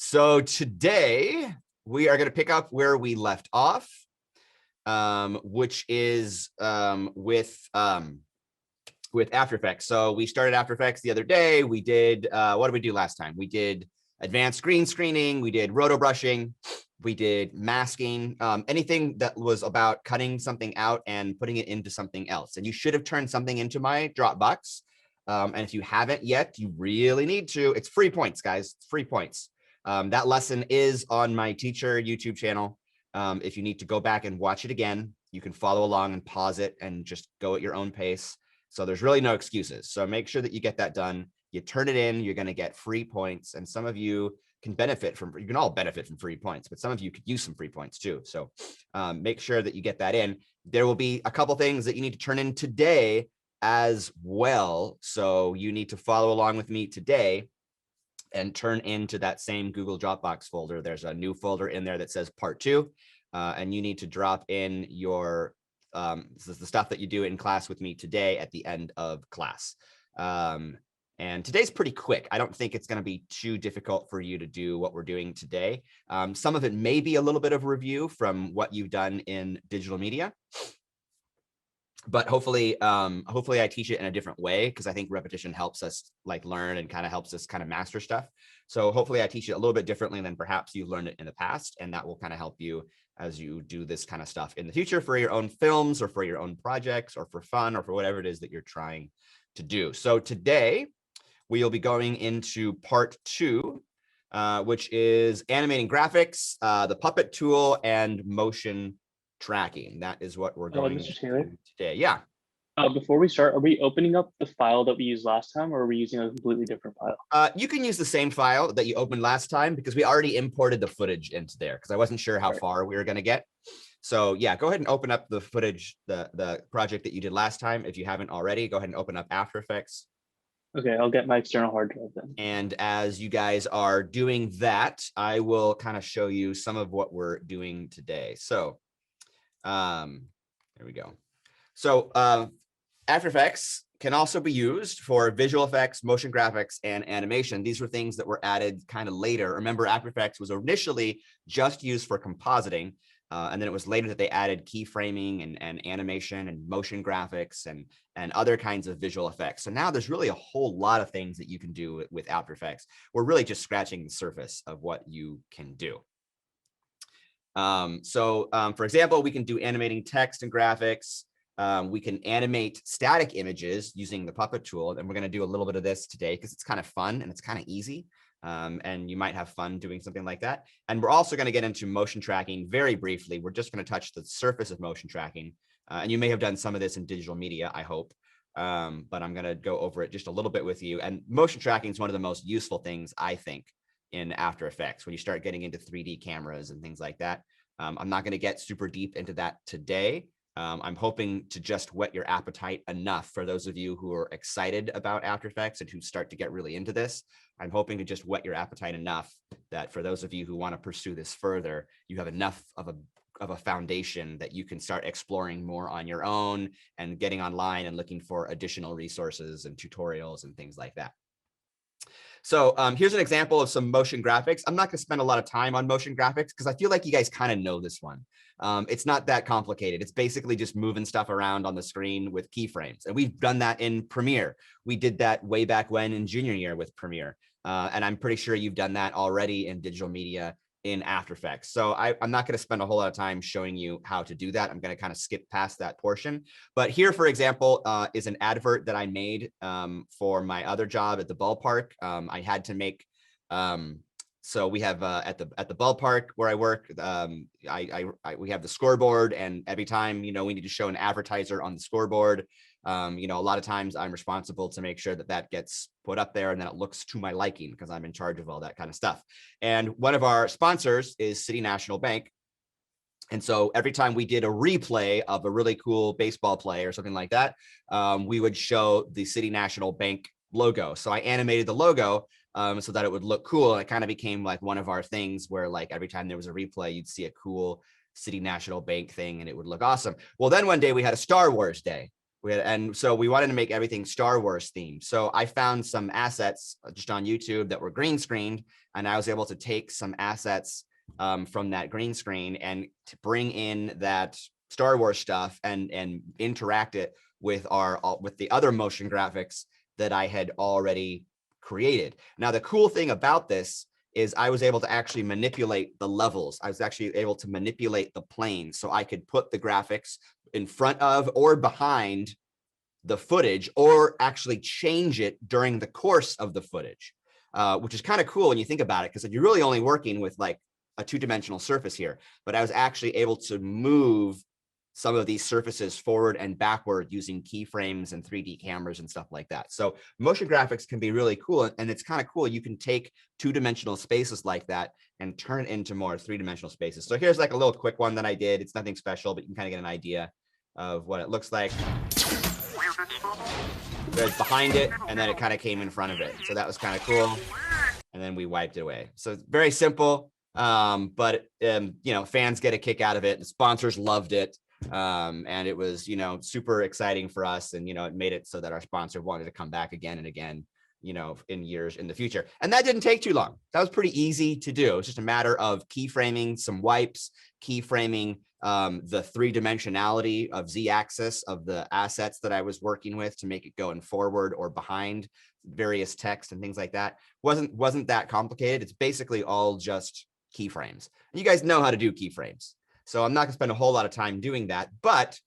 So today we are going to pick up where we left off, which is with After Effects. So we started After Effects the other day. We did, what did we do last time? We did advanced green screening. We did roto brushing. We did masking, anything that was about cutting something out and putting it into something else. And you should have turned something into my Dropbox. And if you haven't yet, you really need to. It's free points, guys. It's free points. That lesson is on my teacher YouTube channel. If you need to go back and watch it again, you can follow along and pause it and just go at your own pace. So there's really no excuses. So make sure that you get that done. You turn it in, you're going to get free points. And some of you can benefit from, you can all benefit from free points, but some of you could use some free points too. So make sure that you get that in. There will be a couple things that you need to turn in today as well. So you need to follow along with me today and turn into that same Google Dropbox folder. There's a new folder in there that says part 2, and you need to drop in your this is the stuff that you do in class with me today at the end of class. And today's pretty quick. I don't think it's going to be too difficult for you to do what we're doing today. Some of it may be a little bit of review from what you've done in digital media, but hopefully I teach it in a different way, because I think repetition helps us like learn and kind of helps us kind of master stuff. So hopefully I teach it a little bit differently than perhaps you've learned it in the past, and that will kind of help you as you do this kind of stuff in the future for your own films or for your own projects or for fun or for whatever it is that you're trying to do. So today we'll be going into part 2, which is animating graphics, the puppet tool, and motion tracking. That is what we're going Mr. Taylor, today. Yeah. before we start, are we opening up the file that we used last time, or are we using a completely different file? You can use the same file that you opened last time, because we already imported the footage into there, because I wasn't sure how far we were going to get. So yeah, go ahead and open up the footage, the project that you did last time. If you haven't already, go ahead and open up After Effects. Okay, I'll get my external hard drive then. And as you guys are doing that, I will kind of show you some of what we're doing today. So there we go. So After Effects can also be used for visual effects, motion graphics, and animation. These were things that were added kind of later. Remember, After Effects was initially just used for compositing, and then it was later that they added keyframing and animation and motion graphics and other kinds of visual effects. So now there's really a whole lot of things that you can do with After Effects. We're really just scratching the surface of what you can do. For example, we can do animating text and graphics. We can animate static images using the puppet tool, and we're going to do a little bit of this today because it's kind of fun and it's kind of easy, and you might have fun doing something like that. And we're also going to get into motion tracking very briefly. We're just going to touch the surface of motion tracking, and you may have done some of this in digital media, I hope, but I'm going to go over it just a little bit with you. And motion tracking is one of the most useful things, I think, in After Effects when you start getting into 3D cameras and things like that. I'm not going to get super deep into that today. I'm hoping to just whet your appetite enough for those of you who are excited about After Effects and who start to get really into this. I'm hoping to just whet your appetite enough that for those of you who want to pursue this further, you have enough of a foundation that you can start exploring more on your own and getting online and looking for additional resources and tutorials and things like that. So here's an example of some motion graphics. I'm not going to spend a lot of time on motion graphics because I feel like you guys kind of know this one. It's not that complicated. It's basically just moving stuff around on the screen with keyframes. And we've done that in Premiere. We did that way back when in junior year with Premiere. And I'm pretty sure you've done that already in digital media in After Effects. So I'm not going to spend a whole lot of time showing you how to do that. I'm going to kind of skip past that portion. But here, for example, is an advert that I made for my other job at the ballpark. I had to make, so we have at the ballpark where I work, we have the scoreboard, and every time, we need to show an advertiser on the scoreboard. A lot of times I'm responsible to make sure that that gets put up there and then it looks to my liking because I'm in charge of all that kind of stuff. And one of our sponsors is City National Bank. And so every time we did a replay of a really cool baseball play or something like that, we would show the City National Bank logo. So I animated the logo so that it would look cool. And it kind of became like one of our things where like every time there was a replay, you'd see a cool City National Bank thing and it would look awesome. Well, then one day we had a Star Wars day. And so we wanted to make everything Star Wars themed. So I found some assets just on YouTube that were green screened, and I was able to take some assets from that green screen and to bring in that Star Wars stuff and interact it with with the other motion graphics that I had already created. Now, the cool thing about this is I was able to actually manipulate the levels. I was actually able to manipulate the plane, so I could put the graphics in front of or behind the footage, or actually change it during the course of the footage, which is kind of cool when you think about it, because you're really only working with like a two-dimensional surface here. But I was actually able to move some of these surfaces forward and backward using keyframes and 3D cameras and stuff like that. So motion graphics can be really cool, and it's kind of cool. You can take two-dimensional spaces like that and turn it into more three-dimensional spaces. So here's like a little quick one that I did. It's nothing special, but you can kind of get an idea of what it looks like. There's behind it, and then it kind of came in front of it. So that was kind of cool. And then we wiped it away. So it's very simple, but you know, fans get a kick out of it. The sponsors loved it. And it was, you know, super exciting for us. And, you know, it made it so that our sponsor wanted to come back again and again, you know, in years in the future. And that didn't take too long. That was pretty easy to do. It's just a matter of keyframing some wipes, keyframing the three-dimensionality of Z-axis of the assets that I was working with to make it going forward or behind various text and things like that. Wasn't that complicated. It's basically all just keyframes. And you guys know how to do keyframes. So I'm not gonna spend a whole lot of time doing that, but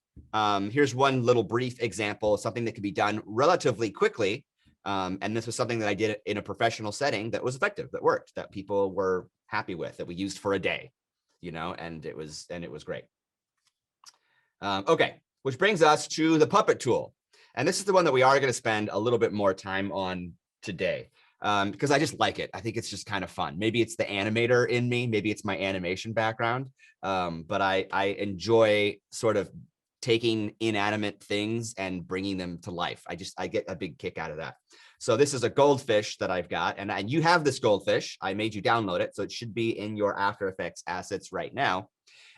here's one little brief example of something that could be done relatively quickly. And this was something that I did in a professional setting that was effective, that worked, that people were happy with, that we used for a day, you know, and it was great. Okay, which brings us to the puppet tool. And this is the one that we are going to spend a little bit more time on today, because I just like it. I think it's just kind of fun. Maybe it's the animator in me, maybe it's my animation background, but I enjoy sort of taking inanimate things and bringing them to life. I get a big kick out of that. So this is a goldfish that I've got, and you have this goldfish. I made you download it, so it should be in your After Effects assets right now.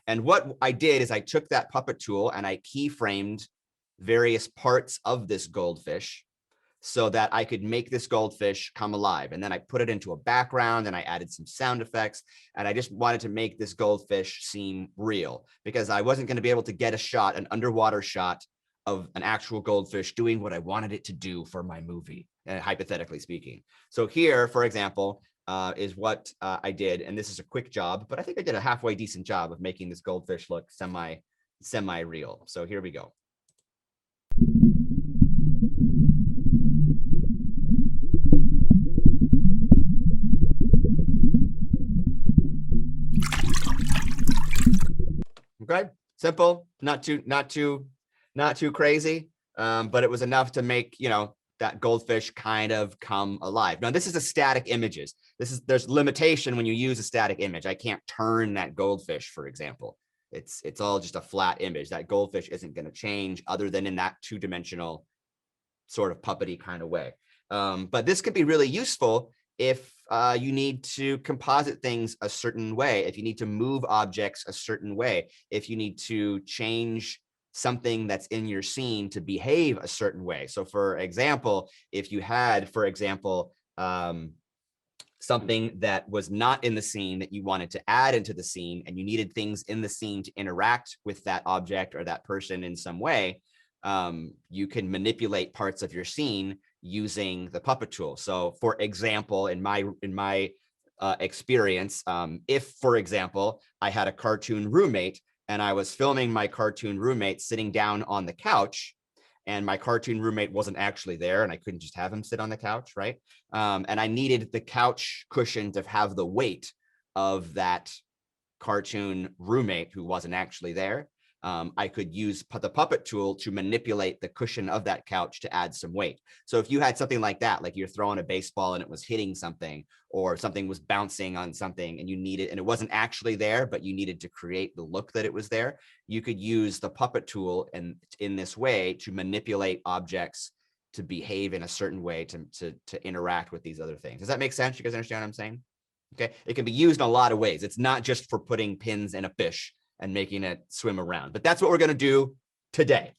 And what I did is I took that puppet tool and I keyframed various parts of this goldfish so that I could make this goldfish come alive. And then I put it into a background and I added some sound effects. And I just wanted to make this goldfish seem real, because I wasn't going to be able to get a shot, an underwater shot of an actual goldfish doing what I wanted it to do for my movie, hypothetically speaking. So here, for example, is what I did. And this is a quick job, but I think I did a halfway decent job of making this goldfish look semi-real. So here we go. Okay, simple, not too crazy, but it was enough to make, you know, that goldfish kind of come alive. Now, this is a static images. There's limitation when you use a static image. I can't turn that goldfish, for example. It's all just a flat image. That goldfish isn't going to change other than in that two-dimensional sort of puppety kind of way. But this could be really useful if you need to composite things a certain way, if you need to move objects a certain way, if you need to change something that's in your scene to behave a certain way. So for example, if you had, for example, something that was not in the scene that you wanted to add into the scene, and you needed things in the scene to interact with that object or that person in some way, you can manipulate parts of your scene using the puppet tool. So for example, in my experience, if, for example, I had a cartoon roommate and I was filming my cartoon roommate sitting down on the couch, and my cartoon roommate wasn't actually there, and I couldn't just have him sit on the couch, right? And I needed the couch cushion to have the weight of that cartoon roommate who wasn't actually there. I could use the puppet tool to manipulate the cushion of that couch to add some weight. So if you had something like that, like you're throwing a baseball and it was hitting something, or something was bouncing on something and you needed, and it wasn't actually there, but you needed to create the look that it was there, you could use the puppet tool and in this way to manipulate objects to behave in a certain way to interact with these other things. Does that make sense? You guys understand what I'm saying? Okay, it can be used in a lot of ways. It's not just for putting pins in a fish and making it swim around, but that's what we're going to do today.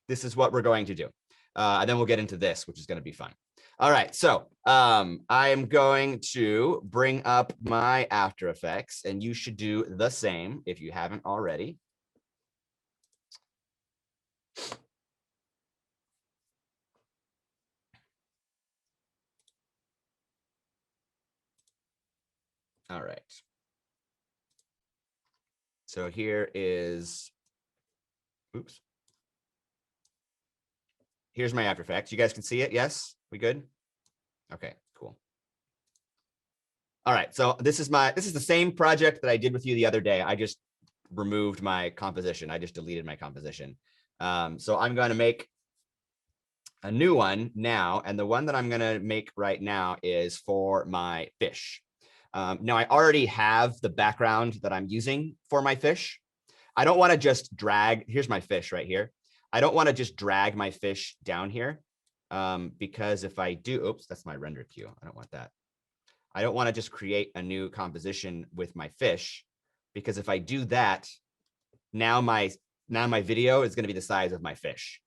this is what we're going to do. And then we'll get into this, which is going to be fun. All right, so I am going to bring up my After Effects, and you should do the same if you haven't already. All right. So here is, oops. Here's my After Effects. You guys can see it? Yes, we good? Okay, cool. All right, so this is the same project that I did with you the other day. I just removed my composition. I just deleted my composition. So I'm going to make a new one now, and the one that I'm going to make right now is for my fish. Now I already have the background that I'm using for my fish. I don't want to just drag, here's my fish right here. I don't want to just drag my fish down here because if I do, oops, that's my render queue. I don't want that. I don't want to just create a new composition with my fish, because if I do that, now my video is going to be the size of my fish,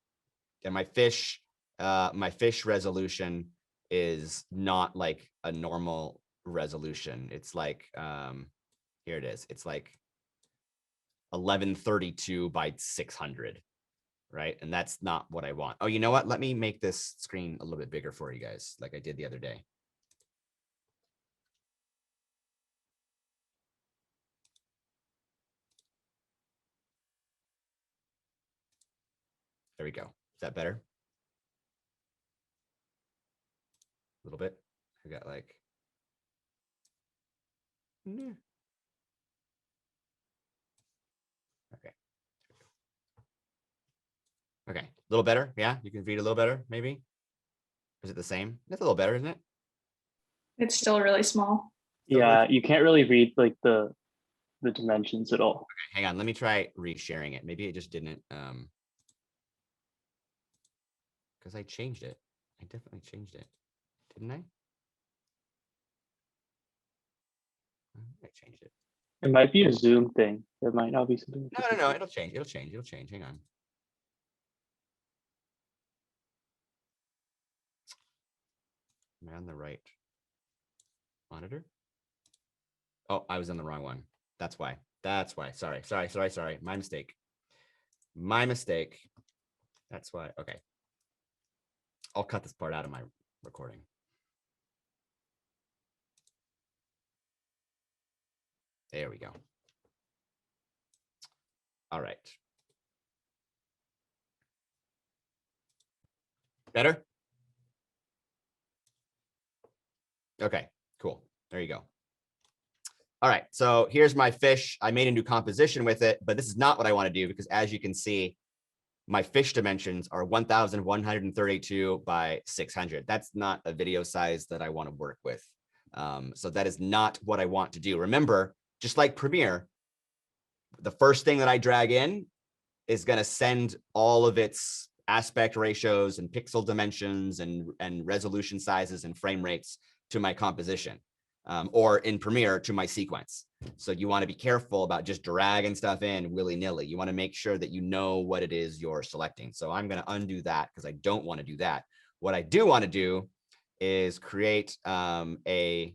and my fish resolution is not like a normal resolution. It's like here it is. It's like 1132 by 600, right? And that's not what I want. Oh, you know what? Let me make this screen a little bit bigger for you guys, like I did the other day. There we go. Is that better? A little bit. I got like, okay. Okay, a little better. Yeah, you can read a little better, maybe. Is it the same? That's a little better, isn't it? It's still really small. Yeah, you can't really read like the dimensions at all. Okay, hang on. Let me try resharing it. Maybe it just didn't. Because I changed it. I definitely changed it, didn't I? I changed it. It might be a Zoom thing. It might not be something. No. It'll change. It'll change. It'll change. Hang on. Am I on the right monitor? Oh, I was on the wrong one. That's why. That's why. Sorry. My mistake. My mistake. That's why. Okay. I'll cut this part out of my recording. There we go. All right. Better? Okay, cool. There you go. All right, so here's my fish. I made a new composition with it, but this is not what I want to do, because as you can see, my fish dimensions are 1,132 by 600. That's not a video size that I want to work with. So that is not what I want to do. Remember, just like Premiere, the first thing that I drag in is going to send all of its aspect ratios and pixel dimensions and resolution sizes and frame rates to my composition, or in Premiere to my sequence. So you want to be careful about just dragging stuff in willy-nilly. You want to make sure that you know what it is you're selecting. So I'm going to undo that because I don't want to do that. What I do want to do is create a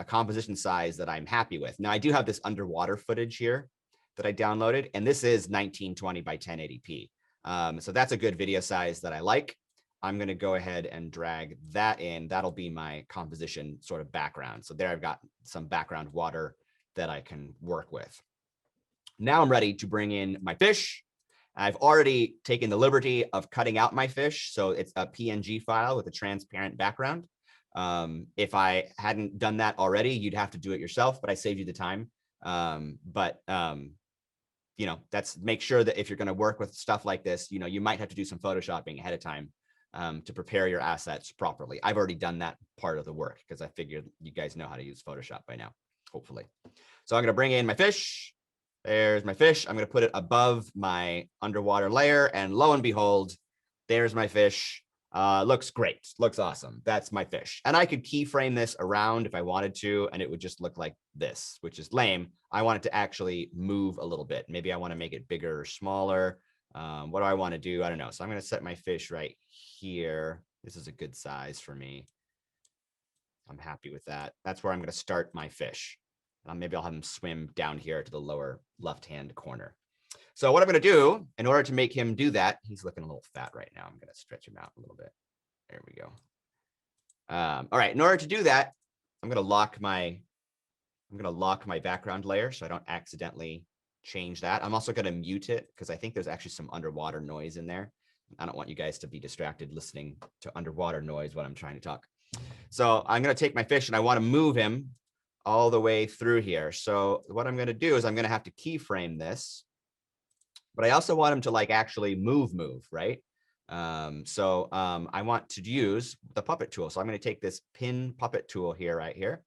composition size that I'm happy with. Now I do have this underwater footage here that I downloaded, and this is 1920 by 1080p. So that's a good video size that I like. I'm going to go ahead and drag that in. That'll be my composition sort of background. So there I've got some background water that I can work with. Now I'm ready to bring in my fish. I've already taken the liberty of cutting out my fish. So it's a PNG file with a transparent background. If I hadn't done that already, you'd have to do it yourself, but I saved you the time. You know, that's make sure that if you're going to work with stuff like this, you know, you might have to do some Photoshopping ahead of time to prepare your assets properly. I've already done that part of the work because I figured you guys know how to use Photoshop by now, hopefully. So I'm going to bring in my fish. There's my fish. I'm going to put it above my underwater layer, and lo and behold, there's my fish. Looks great. Looks awesome. That's my fish. And I could keyframe this around if I wanted to, and it would just look like this, which is lame. I want it to actually move a little bit. Maybe I want to make it bigger or smaller. What do I want to do? I don't know. So I'm going to set my fish right here. This is a good size for me. I'm happy with that. That's where I'm going to start my fish. Maybe I'll have him swim down here to the lower left-hand corner. So what I'm going to do, in order to make him do that, he's looking a little fat right now. I'm going to stretch him out a little bit. There we go. All right. In order to do that, I'm going to lock my background layer so I don't accidentally change that. I'm also going to mute it because I think there's actually some underwater noise in there. I don't want you guys to be distracted listening to underwater noise when I'm trying to talk. So I'm going to take my fish and I want to move him all the way through here. So what I'm going to do is I'm going to have to keyframe this, but I also want him to like actually move, right? I want to use the puppet tool. So I'm going to take this pin puppet tool here, right here.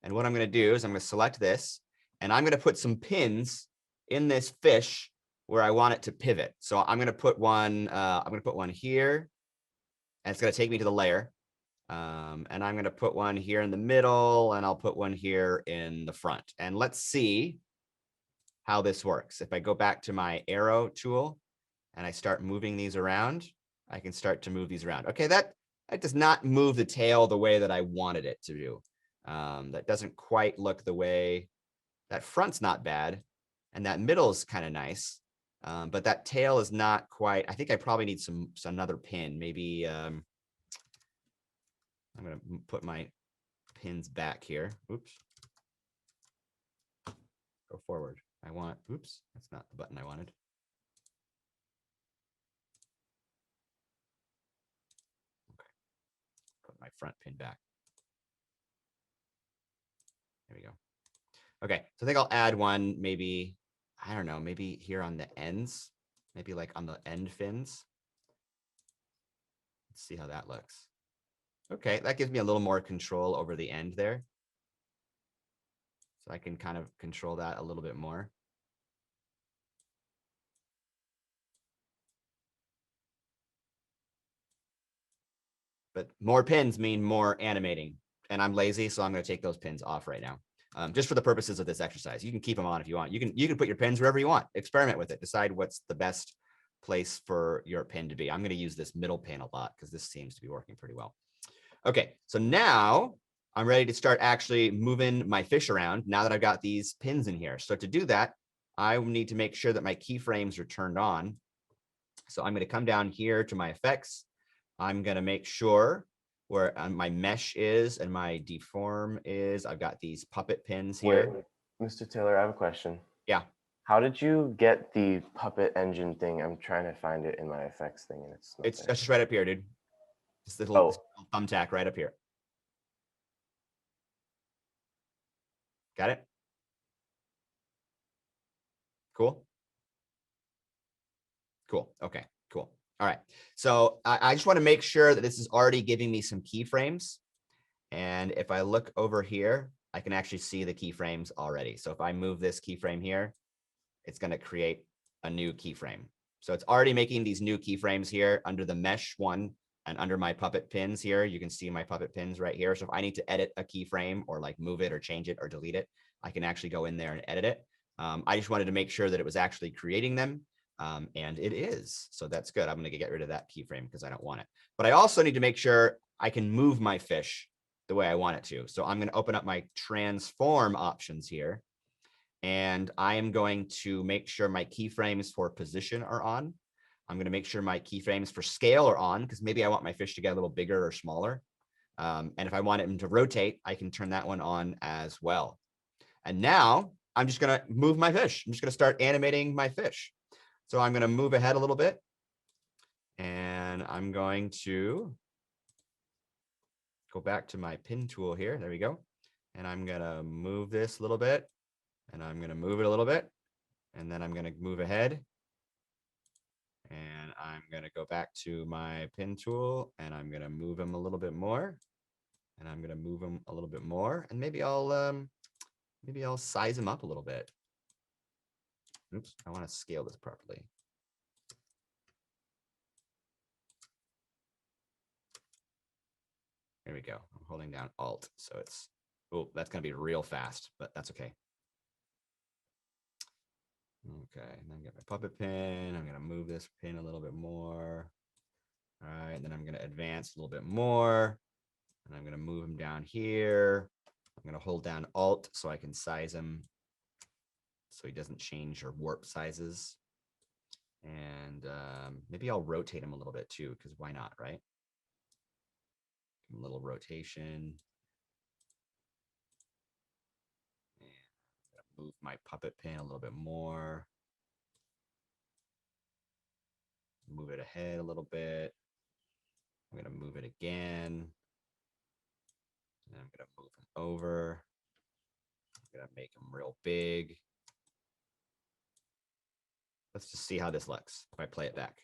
And what I'm going to do is I'm going to select this and I'm going to put some pins in this fish where I want it to pivot. So I'm going to put one, here, and it's going to take me to the layer. And I'm going to put one here in the middle, and I'll put one here in the front. And let's see how this works. If I go back to my arrow tool and I start moving these around, I can start to move these around. Okay, that does not move the tail the way that I wanted it to do. That doesn't quite look the way, that front's not bad. And that middle is kind of nice. But that tail is not quite, I think I probably need another pin. Maybe I'm going to put my pins back here. Oops. Go forward. Oops, that's not the button I wanted. Okay. Put my front pin back. There we go. Okay, so I think I'll add one, maybe, I don't know, maybe here on the ends, maybe like on the end fins. Let's see how that looks. Okay, that gives me a little more control over the end there. So I can kind of control that a little bit more. But more pins mean more animating. And I'm lazy, so I'm going to take those pins off right now. Just for the purposes of this exercise. You can keep them on if you want. You can put your pins wherever you want. Experiment with it. Decide what's the best place for your pin to be. I'm going to use this middle pin a lot because this seems to be working pretty well. Okay, so now I'm ready to start actually moving my fish around now that I've got these pins in here. So to do that, I need to make sure that my keyframes are turned on. So I'm going to come down here to my effects. I'm going to make sure where my mesh is and my deform is. I've got these puppet pins here. Wait, Mr. Taylor, I have a question. Yeah. How did you get the puppet engine thing? I'm trying to find it in my effects thing, and It's just right up here, dude. Just this little thumbtack right up here. Got it? Cool. Cool. Okay, cool. All right. So I just want to make sure that this is already giving me some keyframes. And if I look over here, I can actually see the keyframes already. So if I move this keyframe here, it's going to create a new keyframe. So it's already making these new keyframes here under the mesh one and under my puppet pins here. You can see my puppet pins right here. So if I need to edit a keyframe or like move it or change it or delete it, I can actually go in there and edit it. I just wanted to make sure that it was actually creating them. And it is. So that's good. I'm going to get rid of that keyframe because I don't want it. But I also need to make sure I can move my fish the way I want it to. So I'm going to open up my transform options here. And I am going to make sure my keyframes for position are on. I'm going to make sure my keyframes for scale are on because maybe I want my fish to get a little bigger or smaller. And if I want it to rotate, I can turn that one on as well. And now I'm just going to move my fish. I'm just going to start animating my fish. So I'm going to move ahead a little bit. And I'm going to go back to my pin tool here. There we go. And I'm going to move this a little bit. And I'm going to move it a little bit. And then I'm going to move ahead. And I'm going to go back to my pin tool. And I'm going to move him a little bit more. And I'm going to move him a little bit more. And maybe I'll size him up a little bit. Oops, I want to scale this properly. There we go. I'm holding down Alt. So it's, oh, that's going to be real fast, but that's okay. Okay, and then get my puppet pin. I'm gonna move this pin a little bit more. All right, and then I'm gonna advance a little bit more. And I'm gonna move him down here. I'm gonna hold down Alt so I can size him so he doesn't change or warp sizes. And maybe I'll rotate him a little bit too, because why not, right? A little rotation. And move my puppet pin a little bit more. Move it ahead a little bit. I'm gonna move it again. And I'm gonna move him over. I'm gonna make him real big. Let's just see how this looks if I play it back.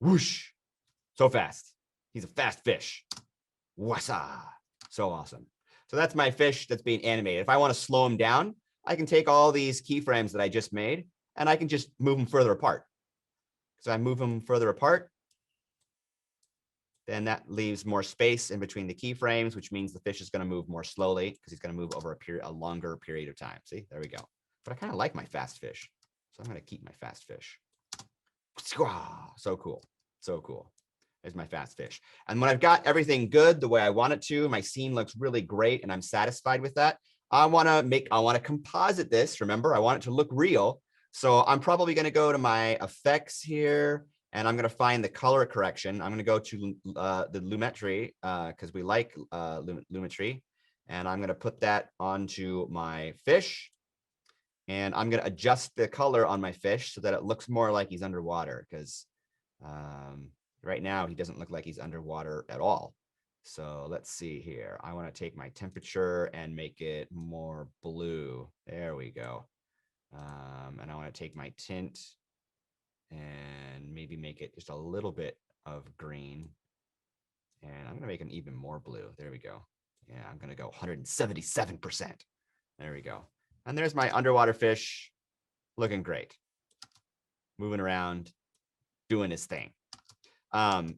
Whoosh! So fast. He's a fast fish. Wassa! So awesome. So that's my fish that's being animated. If I want to slow him down, I can take all these keyframes that I just made and I can just move them further apart. So I move them further apart. Then that leaves more space in between the keyframes, which means the fish is going to move more slowly because he's going to move over a longer period of time. See, there we go. But I kind of like my fast fish. So I'm going to keep my fast fish. So cool. So cool. There's my fast fish. And when I've got everything good the way I want it to, my scene looks really great and I'm satisfied with that. I want to composite this. Remember, I want it to look real. So I'm probably going to go to my effects here and I'm going to find the color correction. I'm going to go to the Lumetri because we like Lumetri. And I'm going to put that onto my fish. And I'm going to adjust the color on my fish so that it looks more like he's underwater because right now he doesn't look like he's underwater at all. So let's see here. I want to take my temperature and make it more blue. There we go. And I want to take my tint and maybe make it just a little bit of green. And I'm going to make him even more blue. There we go. Yeah, I'm going to go 177%. There we go. And there's my underwater fish looking great. Moving around, doing his thing.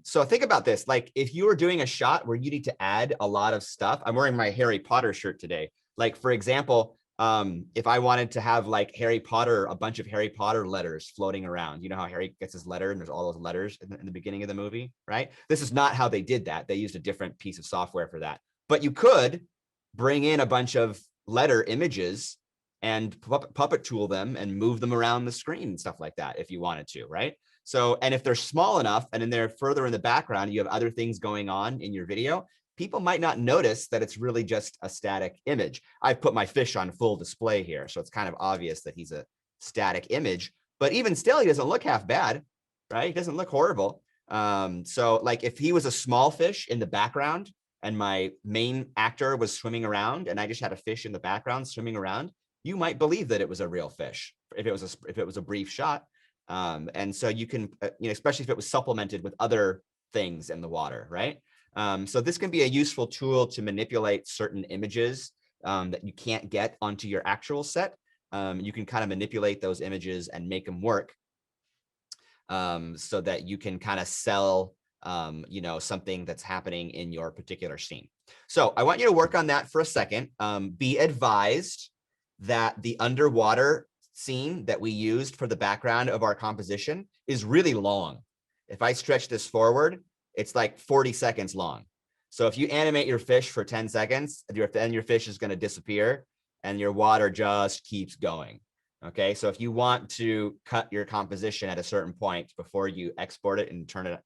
So think about this. Like if you were doing a shot where you need to add a lot of stuff, I'm wearing my Harry Potter shirt today. Like for example, if I wanted to have like Harry Potter, a bunch of Harry Potter letters floating around, you know how Harry gets his letter and there's all those letters in the beginning of the movie, right? This is not how they did that. They used a different piece of software for that. But you could bring in a bunch of letter images and puppet tool them and move them around the screen and stuff like that if you wanted to, right? So, and if they're small enough and then they're further in the background, you have other things going on in your video, people might not notice that it's really just a static image. I've put my fish on full display here, so it's kind of obvious that he's a static image, but even still, he doesn't look half bad, right? He doesn't look horrible. So like if he was a small fish in the background and my main actor was swimming around and I just had a fish in the background swimming around, you might believe that it was a real fish if it was a brief shot. And so you can, especially if it was supplemented with other things in the water, right? So this can be a useful tool to manipulate certain images that you can't get onto your actual set. You can kind of manipulate those images and make them work so that you can kind of sell something that's happening in your particular scene. So I want you to work on that for a second. Be advised that the underwater scene that we used for the background of our composition is really long. If I stretch this forward, it's like 40 seconds long. So if you animate your fish for 10 seconds, then your fish is going to disappear and your water just keeps going. Okay, so if you want to cut your composition at a certain point before you export it and turn it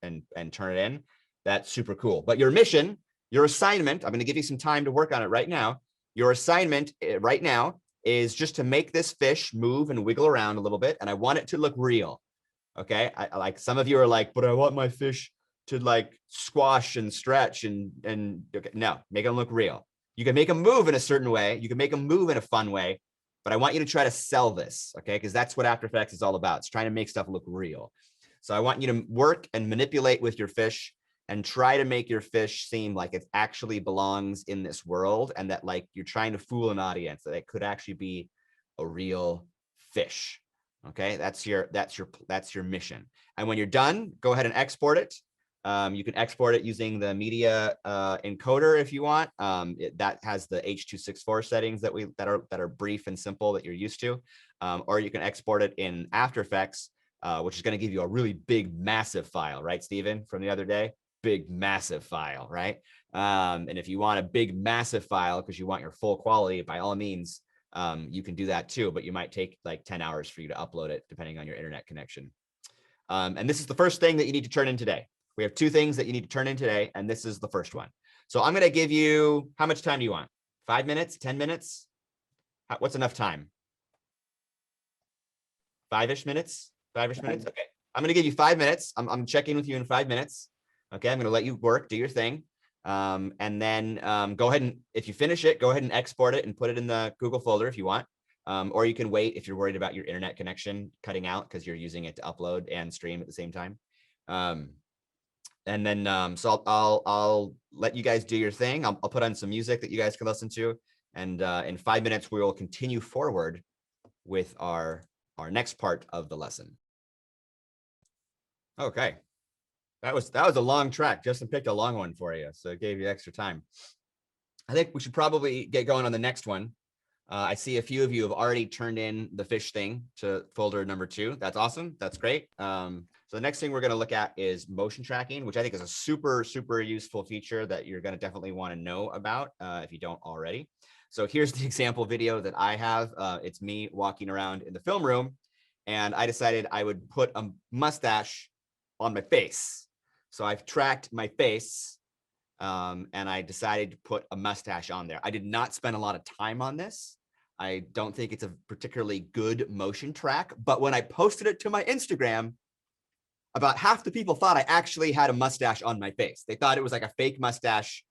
in, that's super cool. But your mission, your assignment, I'm going to give you some time to work on it right now. Your assignment right now is just to make this fish move and wiggle around a little bit, and I want it to look real. Okay, I like some of you are like, but I want my fish to like squash and stretch and okay, no, make them look real. You can make them move in a certain way. You can make them move in a fun way, but I want you to try to sell this, okay? Because that's what After Effects is all about. It's trying to make stuff look real. So I want you to work and manipulate with your fish and try to make your fish seem like it actually belongs in this world and that like you're trying to fool an audience, that it could actually be a real fish. Okay, that's your mission. And when you're done, go ahead and export it. You can export it using the media encoder if you want. That has the H.264 settings that are brief and simple that you're used to. Or you can export it in After Effects, which is going to give you a really big, massive file, right, Stephen, from the other day? Big, massive file, right? And if you want a big, massive file because you want your full quality, by all means, you can do that too, but you might take like 10 hours for you to upload it, depending on your internet connection. And this is the first thing that you need to turn in today. We have 2 things that you need to turn in today, and this is the first one. So I'm going to give you, how much time do you want? 5 minutes, 10 minutes? What's enough time? 5-ish minutes? 5-ish minutes? Okay. I'm going to give you 5 minutes. I'm checking with you in 5 minutes. Okay. I'm going to let you work, do your thing. And then go ahead and, if you finish it, go ahead and export it and put it in the Google folder if you want. Or you can wait if you're worried about your internet connection cutting out because you're using it to upload and stream at the same time. And then, so I'll let you guys do your thing. I'll put on some music that you guys can listen to. And in 5 minutes, we will continue forward with our next part of the lesson. Okay. That was a long track. Justin picked a long one for you, so it gave you extra time. I think we should probably get going on the next one. I see a few of you have already turned in the fish thing to folder number 2. That's awesome. That's great. So the next thing we're going to look at is motion tracking, which I think is a super, super useful feature that you're going to definitely want to know about if you don't already. So here's the example video that I have. It's me walking around in the film room, and I decided I would put a mustache on my face. So I've tracked my face, and I decided to put a mustache on there. I did not spend a lot of time on this. I don't think it's a particularly good motion track, but when I posted it to my Instagram, about half the people thought I actually had a mustache on my face. They thought it was like a fake mustache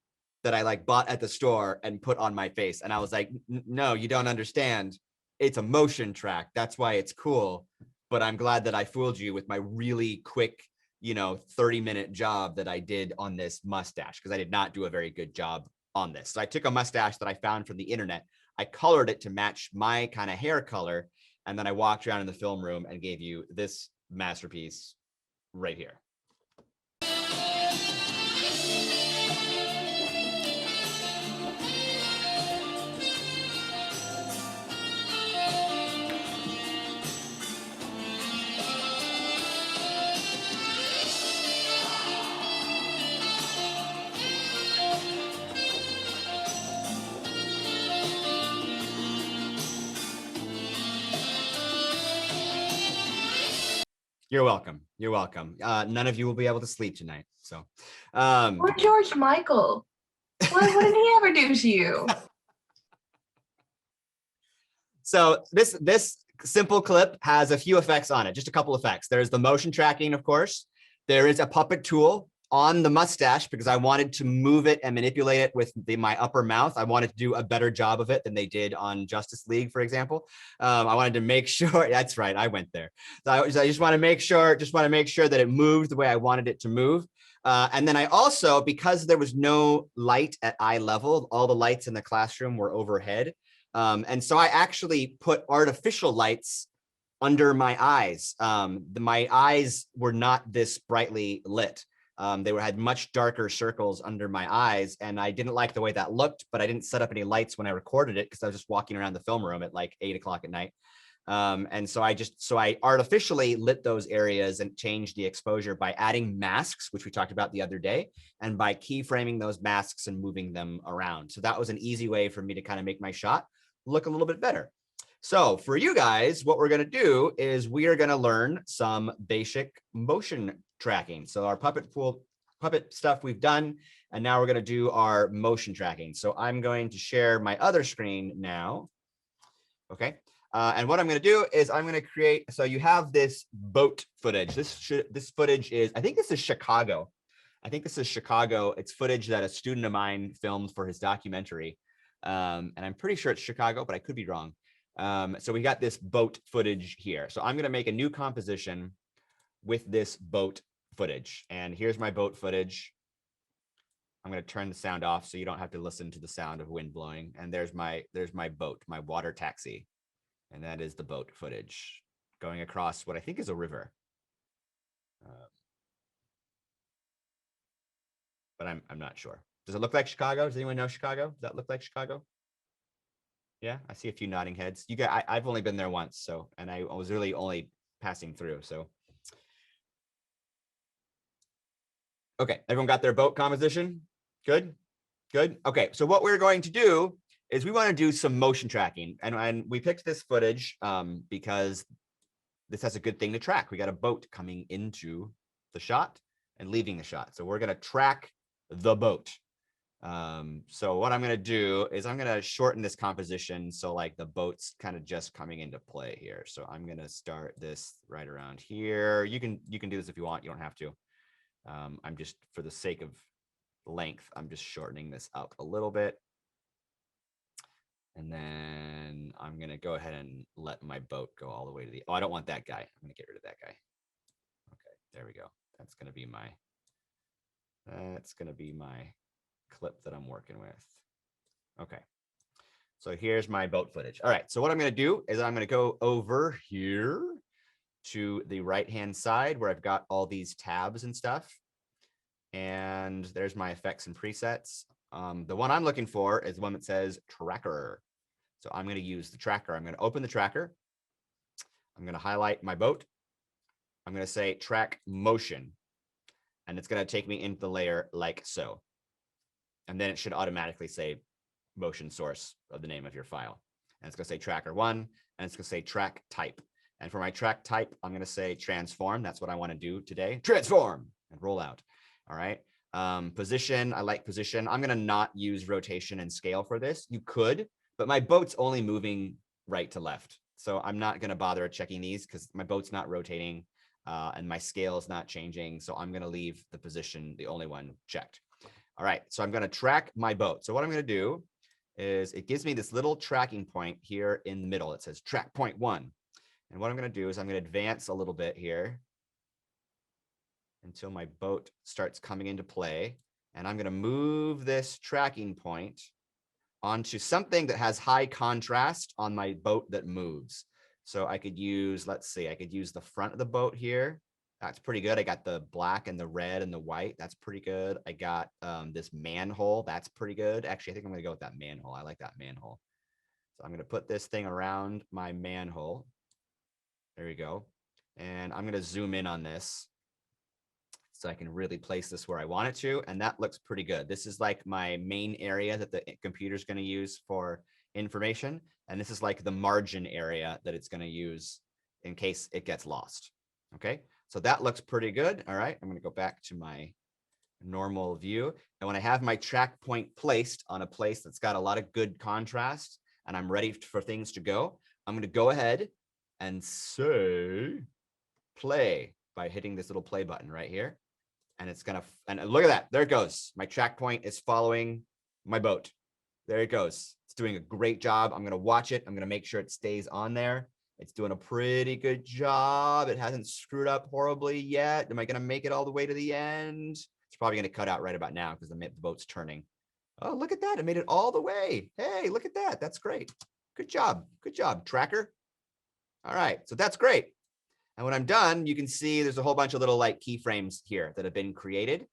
that I like bought at the store and put on my face. And I was like, no, you don't understand. It's a motion track. That's why it's cool. But I'm glad that I fooled you with my really quick, 30-minute job that I did on this mustache, because I did not do a very good job on this. So I took a mustache that I found from the internet. I colored it to match my kind of hair color. And then I walked around in the film room and gave you this masterpiece right here. You're welcome. You're welcome. None of you will be able to sleep tonight. So, Or George Michael. What did he ever do to you? So this simple clip has a few effects on it, just a couple effects. There's the motion tracking, of course. There is a puppet tool on the mustache because I wanted to move it and manipulate it with my upper mouth. I wanted to do a better job of it than they did on Justice League, for example. I wanted to make sure, that's right, I went there. So I just want to make sure that it moved the way I wanted it to move. And then I also, because there was no light at eye level, all the lights in the classroom were overhead. And so I actually put artificial lights under my eyes. My eyes were not this brightly lit. They had much darker circles under my eyes, and I didn't like the way that looked, but I didn't set up any lights when I recorded it because I was just walking around the film room at like 8 o'clock at night. And so I artificially lit those areas and changed the exposure by adding masks, which we talked about the other day, and by keyframing those masks and moving them around. So that was an easy way for me to kind of make my shot look a little bit better. So for you guys, what we're going to do is we are going to learn some basic motion tracking. So our puppet stuff we've done, and now we're going to do our motion tracking. So I'm going to share my other screen now. Okay. And what I'm going to do is I'm going to create, so you have this boat footage. This footage is, I think this is Chicago. It's footage that a student of mine filmed for his documentary. And I'm pretty sure it's Chicago, but I could be wrong. So we got this boat footage here. So I'm going to make a new composition with this boat footage. And here's my boat footage. I'm going to turn the sound off so you don't have to listen to the sound of wind blowing. And there's my boat, my water taxi. And that is the boat footage going across what I think is a river. but I'm not sure. Does it look like Chicago? Does anyone know Chicago? Does that look like Chicago? Yeah, I see a few nodding heads. You guys, I've only been there once, so, and I was really only passing through, so. Okay, everyone got their boat composition? Good, good. Okay, so what we're going to do is we want to do some motion tracking, and we picked this footage because this has a good thing to track. We got a boat coming into the shot and leaving the shot, so we're going to track the boat. So what I'm going to do is I'm going to shorten this composition so like the boat's kind of just coming into play here. So I'm going to start this right around here. You can do this if you want. You don't have to. I'm just, for the sake of length, I'm just shortening this up a little bit. And then I'm going to go ahead and let my boat go all the way to the, oh, I don't want that guy. I'm going to get rid of that guy. Okay, there we go. That's going to be my clip that I'm working with. Okay. So here's my boat footage. All right. So what I'm going to do is I'm going to go over here to the right-hand side where I've got all these tabs and stuff. And there's my effects and presets. The one I'm looking for is the one that says tracker. So I'm going to use the tracker. I'm going to open the tracker. I'm going to highlight my boat. I'm going to say track motion. And it's going to take me into the layer like so. And then it should automatically say motion source of the name of your file. And it's going to say tracker 1, and it's going to say track type. And for my track type, I'm going to say transform. That's what I want to do today. Transform and roll out. All right. Position. I like position. I'm going to not use rotation and scale for this. You could, but my boat's only moving right to left. So I'm not going to bother checking these because my boat's not rotating and my scale is not changing. So I'm going to leave the position, the only one, checked. All right. So I'm going to track my boat. So what I'm going to do is it gives me this little tracking point here in the middle. It says track point 1. And what I'm going to do is I'm going to advance a little bit here until my boat starts coming into play. And I'm going to move this tracking point onto something that has high contrast on my boat that moves. So I could use, let's see, I could use the front of the boat here. That's pretty good. I got the black and the red and the white. That's pretty good. I got this manhole. That's pretty good. Actually, I think I'm going to go with that manhole. I like that manhole. So I'm going to put this thing around my manhole. There we go. And I'm going to zoom in on this so I can really place this where I want it to. And that looks pretty good. This is like my main area that the computer's going to use for information. And this is like the margin area that it's going to use in case it gets lost. Okay. So that looks pretty good. All right. I'm going to go back to my normal view. And when I have my track point placed on a place that's got a lot of good contrast and I'm ready for things to go, I'm going to go ahead and say play by hitting this little play button right here. And it's going to, and look at that. There it goes. My track point is following my boat. There it goes. It's doing a great job. I'm going to watch it. I'm going to make sure it stays on there. It's doing a pretty good job. It hasn't screwed up horribly yet. Am I going to make it all the way to the end? It's probably going to cut out right about now because the boat's turning. Oh, look at that. It made it all the way. Hey, look at that. That's great. Good job. Good job, tracker. All right. So that's great. And when I'm done, you can see there's a whole bunch of little like keyframes here that have been created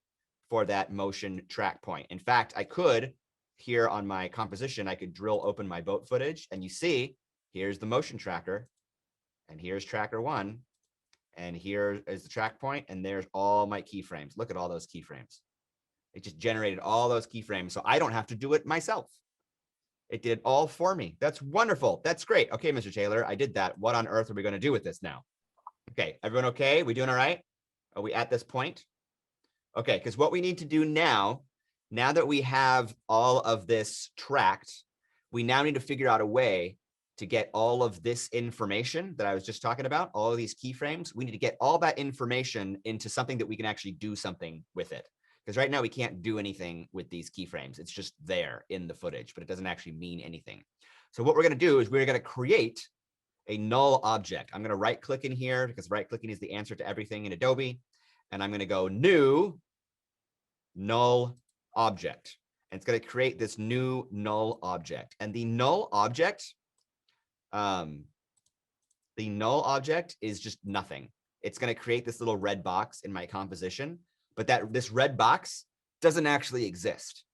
for that motion track point. In fact, I could here on my composition, I could drill open my boat footage and you see here's the motion tracker and here's tracker 1 and here is the track point and there's all my keyframes. Look at all those keyframes. It just generated all those keyframes. So I don't have to do it myself. It did all for me. That's wonderful. That's great. Okay, Mr. Taylor, I did that. What on earth are we going to do with this now? Okay, everyone okay? We doing all right? Are we at this point? Okay, because what we need to do now that we have all of this tracked, we now need to figure out a way to get all of this information that I was just talking about, all of these keyframes, we need to get all that information into something that we can actually do something with it. Because right now we can't do anything with these keyframes. It's just there in the footage, but it doesn't actually mean anything. So what we're going to do is we're going to create a null object. I'm going to right click in here because right clicking is the answer to everything in Adobe. And I'm going to go new null object. And it's going to create this new null object. And the null object is just nothing. It's going to create this little red box in my composition. But this red box doesn't actually exist.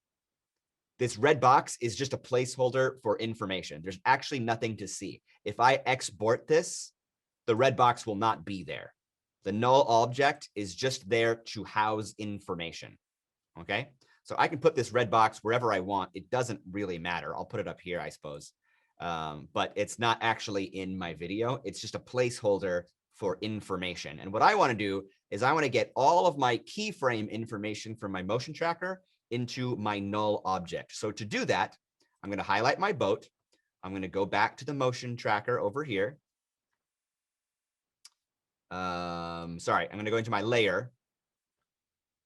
This red box is just a placeholder for information. There's actually nothing to see. If I export this, the red box will not be there. The null object is just there to house information, okay? So I can put this red box wherever I want. It doesn't really matter. I'll put it up here, I suppose. But it's not actually in my video. It's just a placeholder for information. And what I want to do is I want to get all of my keyframe information from my motion tracker into my null object. So to do that, I'm going to highlight my boat. I'm going to go back to the motion tracker over here. Sorry, I'm going to go into my layer.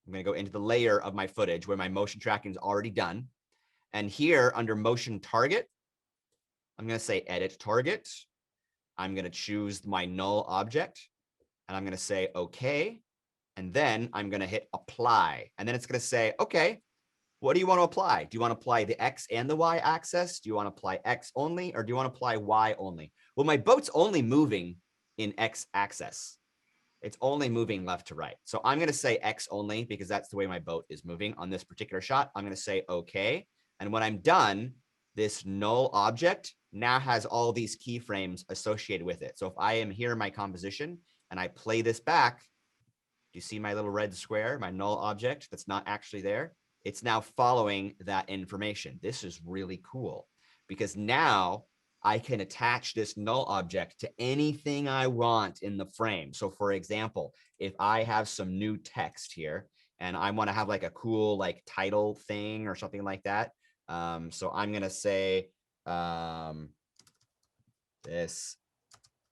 I'm going to go into the layer of my footage where my motion tracking is already done. And here under motion target, I'm going to say edit target. I'm going to choose my null object and I'm going to say okay. And then I'm going to hit apply. And then it's going to say, okay, what do you want to apply? Do you want to apply the X and the Y axis? Do you want to apply X only or do you want to apply Y only? Well, my boat's only moving in X axis. It's only moving left to right. So I'm going to say X only because that's the way my boat is moving on this particular shot. I'm going to say okay. And when I'm done, this null object now has all these keyframes associated with it. So if I am here in my composition and I play this back, do you see my little red square, my null object that's not actually there? It's now following that information. This is really cool because now I can attach this null object to anything I want in the frame. So for example, if I have some new text here and I want to have like a cool like title thing or something like that. So I'm going to say, this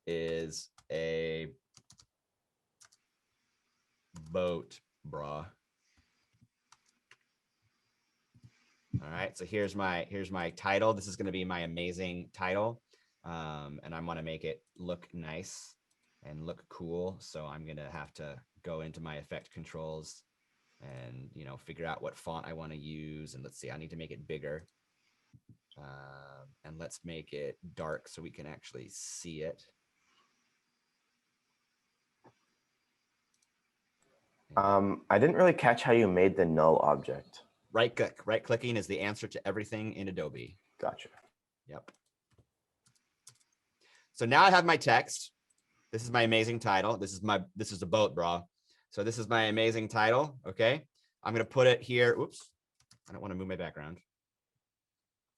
is a boat, brah. All right, so here's my title. This is going to be my amazing title. And I want to make it look nice and look cool. So I'm going to have to go into my effect controls and, you know, figure out what font I want to use. And let's see, I need to make it bigger. And let's make it dark so we can actually see it. I didn't really catch how you made the null object. Right click. Right clicking is the answer to everything in Adobe. Gotcha. Yep. So now I have my text. This is my amazing title. This is a boat, bro. So this is my amazing title. Okay. I'm going to put it here. Oops. I don't want to move my background.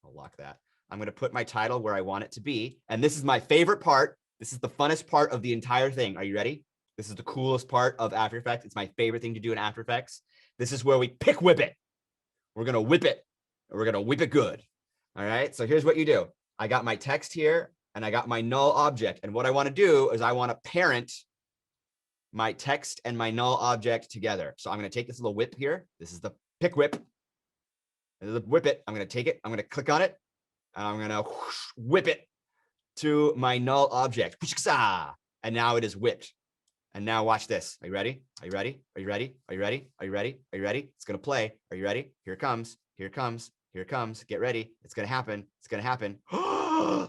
I'll lock that. I'm going to put my title where I want it to be. And this is my favorite part. This is the funnest part of the entire thing. Are you ready? This is the coolest part of After Effects. It's my favorite thing to do in After Effects. This is where we pick whip it. We're going to whip it. And we're going to whip it good. All right. So here's what you do. I got my text here and I got my null object. And what I want to do is I want to parent my text and my null object together. So I'm going to take this little whip here. This is the pick whip. This is the whip it. I'm going to take it. I'm going to click on it. And I'm going to whip it to my null object. And now it is whipped. And now watch this. Are you ready? Are you ready? Are you ready? Are you ready? Are you ready? Are you ready? It's going to play. Are you ready? Here it comes. Here it comes. Here it comes. Get ready. It's going to happen. It's going to happen.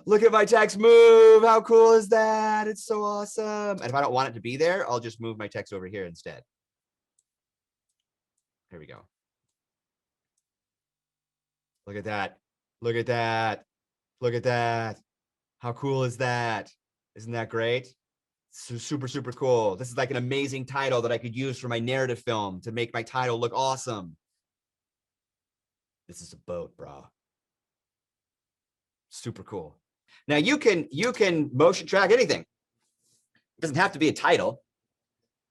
Look at my text move. How cool is that? It's so awesome. And if I don't want it to be there, I'll just move my text over here instead. Here we go. Look at that. Look at that. Look at that. How cool is that? Isn't that great? So super, super cool. This is like an amazing title that I could use for my narrative film to make my title look awesome. This is a boat, bro. Super cool. Now you can motion track anything. It doesn't have to be a title.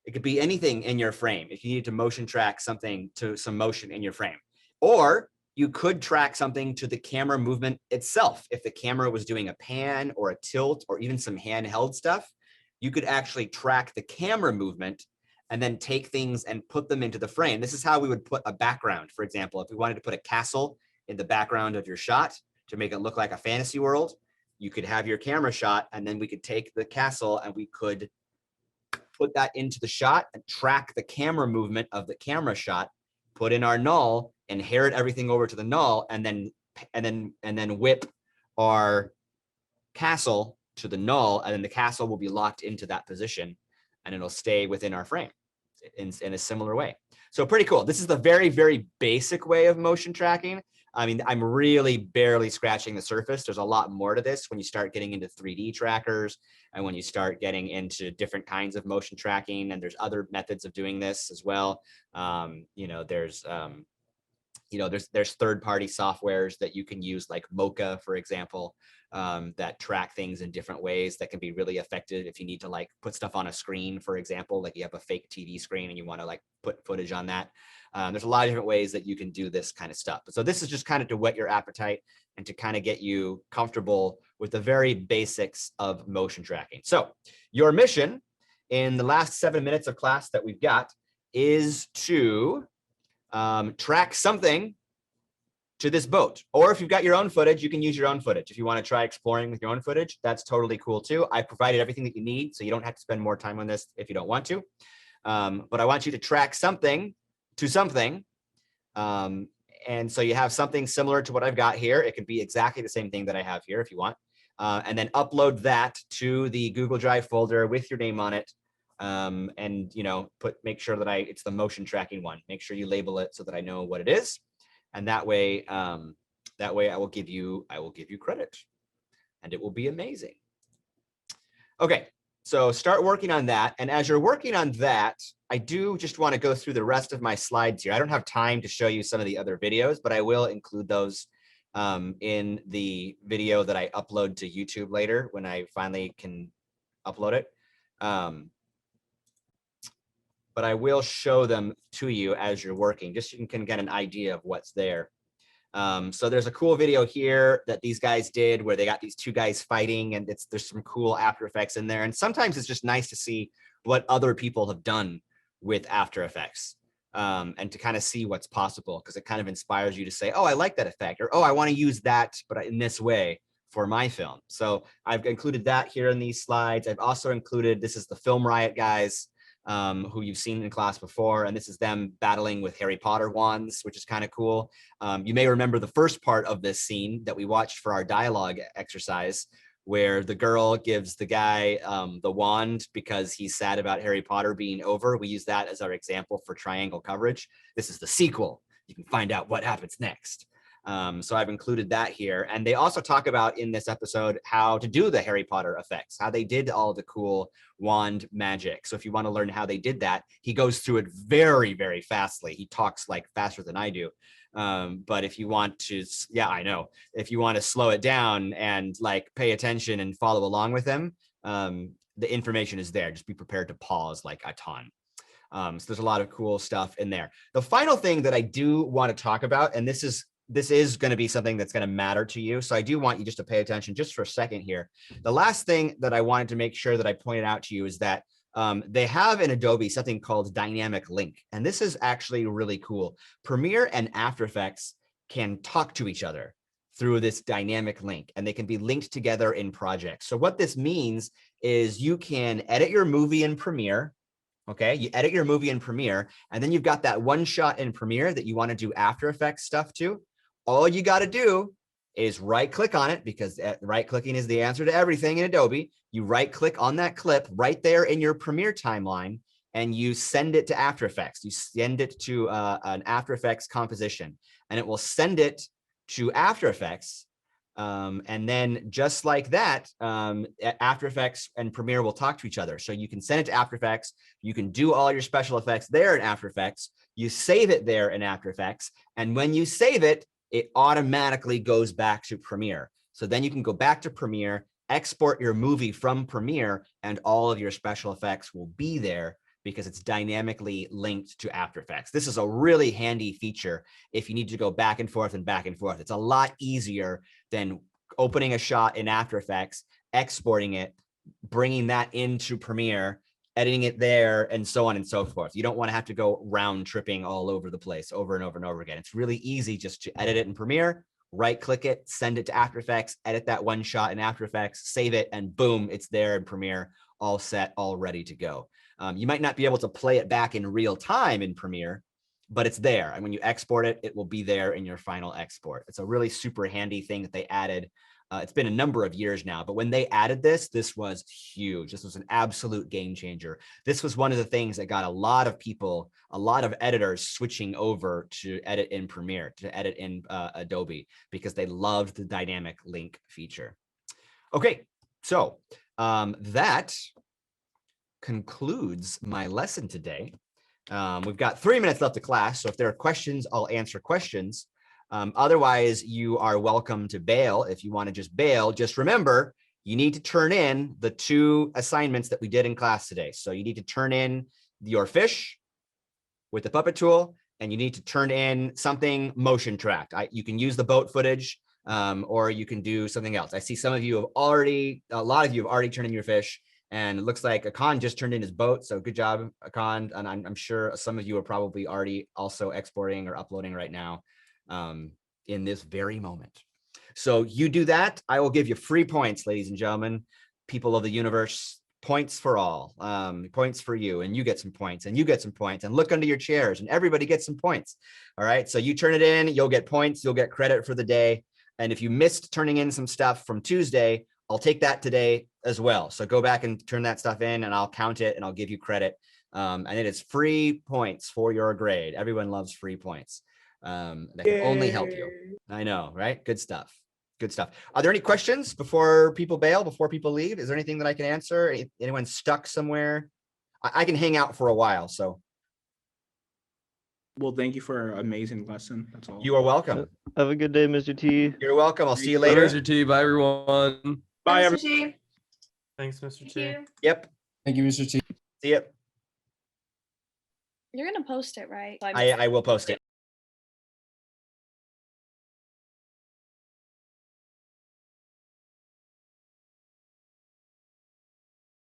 It could be anything in your frame. If you need to motion track something to some motion in your frame, or you could track something to the camera movement itself. If the camera was doing a pan or a tilt or even some handheld stuff, you could actually track the camera movement and then take things and put them into the frame. This is how we would put a background. For example, if we wanted to put a castle in the background of your shot to make it look like a fantasy world, you could have your camera shot and then we could take the castle and we could put that into the shot and track the camera movement of the camera shot, put in our null, inherit everything over to the null, and then whip our castle to the null, and then the castle will be locked into that position and it'll stay within our frame in a similar way. So pretty cool. This is the very, very basic way of motion tracking. I mean, I'm really barely scratching the surface. There's a lot more to this when you start getting into 3D trackers and when you start getting into different kinds of motion tracking, and there's other methods of doing this as well. There's third-party softwares that you can use, like Mocha, for example, that track things in different ways that can be really effective if you need to like put stuff on a screen, for example, like you have a fake TV screen and you want to like put footage on that. There's a lot of different ways that you can do this kind of stuff. So this is just kind of to whet your appetite and to kind of get you comfortable with the very basics of motion tracking. So your mission in the last 7 minutes of class that we've got is to track something to this boat. Or if you've got your own footage, you can use your own footage. If you want to try exploring with your own footage, that's totally cool too. I provided everything that you need, so you don't have to spend more time on this if you don't want to. But I want you to track something to something. And so you have something similar to what I've got here. It could be exactly the same thing that I have here if you want. And then upload that to the Google Drive folder with your name on it. And make sure that it's the motion tracking one. Make sure you label it so that I know what it is. And that way I will give you credit, and it will be amazing. Okay, so start working on that. And as you're working on that, I do just want to go through the rest of my slides here. I don't have time to show you some of the other videos, but I will include those in the video that I upload to YouTube later when I finally can upload it. But I will show them to you as you're working, just so you can get an idea of what's there. So there's a cool video here that these guys did where they got these two guys fighting, and there's some cool After Effects in there. And sometimes it's just nice to see what other people have done with After Effects and to kind of see what's possible, because it kind of inspires you to say, oh, I like that effect, or oh, I want to use that, but in this way for my film. So I've included that here in these slides. I've also included, this is the Film Riot guys, who you've seen in class before, and this is them battling with Harry Potter wands, which is kind of cool. You may remember the first part of this scene that we watched for our dialogue exercise, where the girl gives the guy the wand because he's sad about Harry Potter being over. We use that as our example for triangle coverage. This is the sequel. You can find out what happens next. So I've included that here. And they also talk about in this episode how to do the Harry Potter effects, how they did all the cool wand magic. So if you want to learn how they did that, he goes through it very, very fastly. He talks like faster than I do. But if you want to, yeah, I know. If you want to slow it down and like pay attention and follow along with him, the information is there. Just be prepared to pause like a ton. So there's a lot of cool stuff in there. The final thing that I do want to talk about, and this is going to be something that's going to matter to you. So I do want you just to pay attention just for a second here. The last thing that I wanted to make sure that I pointed out to you is that they have in Adobe something called dynamic link. And this is actually really cool. Premiere and After Effects can talk to each other through this dynamic link, and they can be linked together in projects. So what this means is you can edit your movie in Premiere. Okay, you edit your movie in Premiere, and then you've got that one shot in Premiere that you want to do After Effects stuff to. All you got to do is right click on it, because right clicking is the answer to everything in Adobe. You right click on that clip right there in your Premiere timeline, and you send it to After Effects. You send it to an After Effects composition, and it will send it to After Effects. And then just like that, After Effects and Premiere will talk to each other. So you can send it to After Effects. You can do all your special effects there in After Effects. You save it there in After Effects. And when you save it, it automatically goes back to Premiere. So then you can go back to Premiere, export your movie from Premiere, and all of your special effects will be there because it's dynamically linked to After Effects. This is a really handy feature if you need to go back and forth and back and forth. It's a lot easier than opening a shot in After Effects, exporting it, bringing that into Premiere, editing it there, and so on and so forth. You don't want to have to go round tripping all over the place over and over and over again. It's really easy just to edit it in Premiere, right click it, send it to After Effects, edit that one shot in After Effects, save it, and boom, it's there in Premiere, all set, all ready to go. You might not be able to play it back in real time in Premiere, but it's there. And when you export it, it will be there in your final export. It's a really super handy thing that they added It's been a number of years now, but when they added this, this was huge. This was an absolute game changer. This was one of the things that got a lot of people, a lot of editors switching over to edit in Premiere, to edit in Adobe, because they loved the dynamic link feature. Okay, so that concludes my lesson today. We've got 3 minutes left of class, so if there are questions, I'll answer questions. Otherwise, you are welcome to bail. If you want to just bail, just remember, you need to turn in the 2 assignments that we did in class today. So you need to turn in your fish with the puppet tool, and you need to turn in something motion tracked. You can use the boat footage, or you can do something else. I see some of you have already, a lot of you have already turned in your fish, and it looks like Akan just turned in his boat. So good job, Akan. And I'm sure some of you are probably already also exporting or uploading right now. In this very moment. So you do that, I will give you free points, ladies and gentlemen, people of the universe, points for all, points for you, and you get some points, and you get some points, and look under your chairs, and everybody gets some points. All right, so you turn it in, you'll get points, you'll get credit for the day. And if you missed turning in some stuff from Tuesday, I'll take that today as well. So go back and turn that stuff in, and I'll count it, and I'll give you credit. And it is free points for your grade. Everyone loves free points. That can only help you. I know, right? Good stuff. Good stuff. Are there any questions before people bail, before people leave? Is there anything that I can answer? Anyone stuck somewhere? I can hang out for a while, so. Well, thank you for an amazing lesson. That's all. You are welcome. Have a good day, Mr. T. You're welcome. I'll see you Bye, later. Mr. T. Bye, everyone. Bye, Mr. everyone. G. Thanks, Mr. Thank T. you. Yep. Thank you, Mr. T. See you. You're gonna post it, right? I will post it.